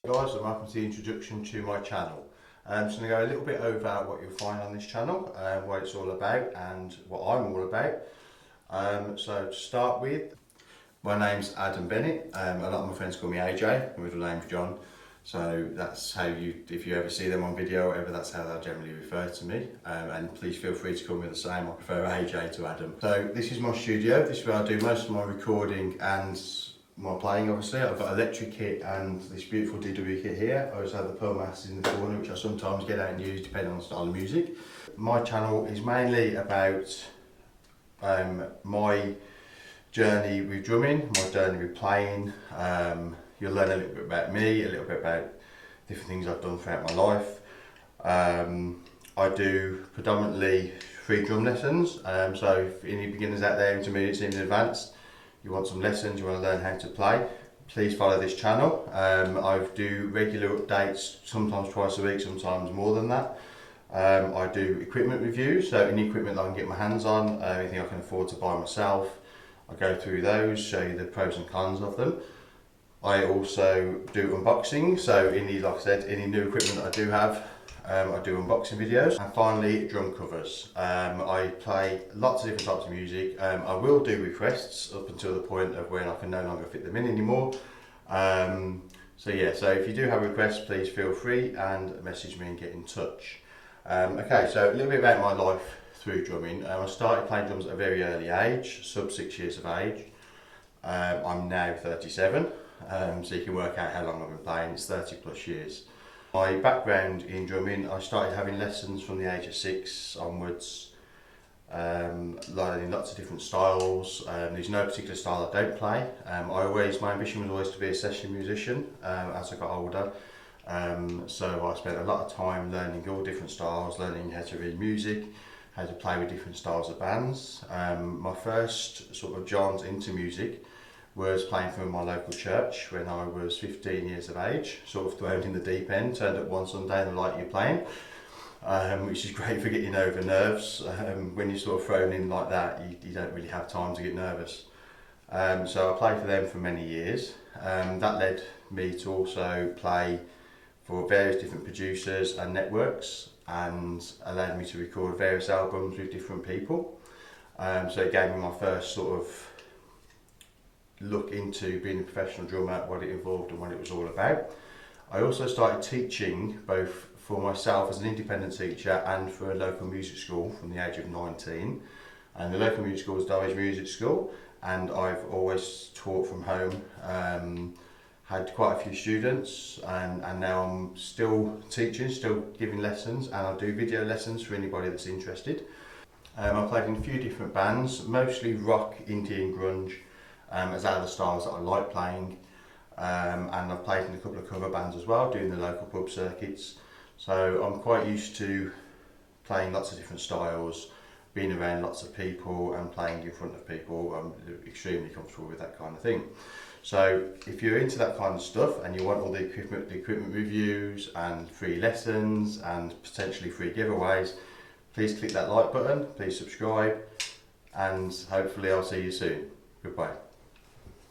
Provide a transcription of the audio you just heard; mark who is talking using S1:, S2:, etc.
S1: Guys, and welcome to the introduction to my channel. So I'm going to go a little bit over what you'll find on this channel, what it's all about and what I'm all about. So to start with, my name's Adam Bennett. A lot of my friends call me AJ, my middle name's John. So that's how if you ever see them on video or whatever, that's how they'll generally refer to me. And please feel free to call me the same. I prefer AJ to Adam. So this is my studio. This is where I do most of my recording and my playing. Obviously I've got electric kit and this beautiful DW kit here. I also have the pearl masters in the corner, which I sometimes get out and use depending on the style of music. My channel is mainly about my journey with drumming, my journey with playing. You'll learn a little bit about me, a little bit about different things I've done throughout my life. I do predominantly free drum lessons, so if any beginners out there, intermediates, even advanced, you want some lessons, you want to learn how to play, please follow this channel. I do regular updates, sometimes twice a week, sometimes more than that. I do equipment reviews, so any equipment that I can get my hands on, anything I can afford to buy myself, I go through those, show you the pros and cons of them. I also do unboxing, so like I said, any new equipment that I do have, I do unboxing videos. And finally, drum covers. I play lots of different types of music. I will do requests up until the point of when I can no longer fit them in anymore. So if you do have requests, please feel free and message me and get in touch. Okay, so a little bit about my life through drumming. I started playing drums at a very early age, sub 6 years of age. I'm now 37, so you can work out how long I've been playing. It's 30 plus years. My background in drumming, I started having lessons from the age of 6 onwards, learning lots of different styles. There's no particular style I don't play. My ambition was always to be a session musician as I got older. So I spent a lot of time learning all different styles, learning how to read music, how to play with different styles of bands. My first sort of jaunt into music was playing for my local church when I was 15 years of age, sort of thrown in the deep end, turned up one Sunday and the light you're playing, which is great for getting over nerves. When you're sort of thrown in like that, you don't really have time to get nervous. So I played for them for many years. That led me to also play for various different producers and networks, and allowed me to record various albums with different people. So it gave me my first sort of look into being a professional drummer, what it involved and what it was all about. I also started teaching both for myself as an independent teacher and for a local music school from the age of 19. And the local music school was Dulwich Music School, and I've always taught from home. Had quite a few students, and now I'm still teaching, still giving lessons, and I do video lessons for anybody that's interested. I've played in a few different bands, mostly rock, indie and grunge, as are the styles that I like playing, and I've played in a couple of cover bands as well, doing the local pub circuits. So I'm quite used to playing lots of different styles, being around lots of people and playing in front of people. I'm extremely comfortable with that kind of thing. So if you're into that kind of stuff and you want all the equipment reviews and free lessons and potentially free giveaways, please click that like button, please subscribe, and hopefully I'll see you soon. Goodbye.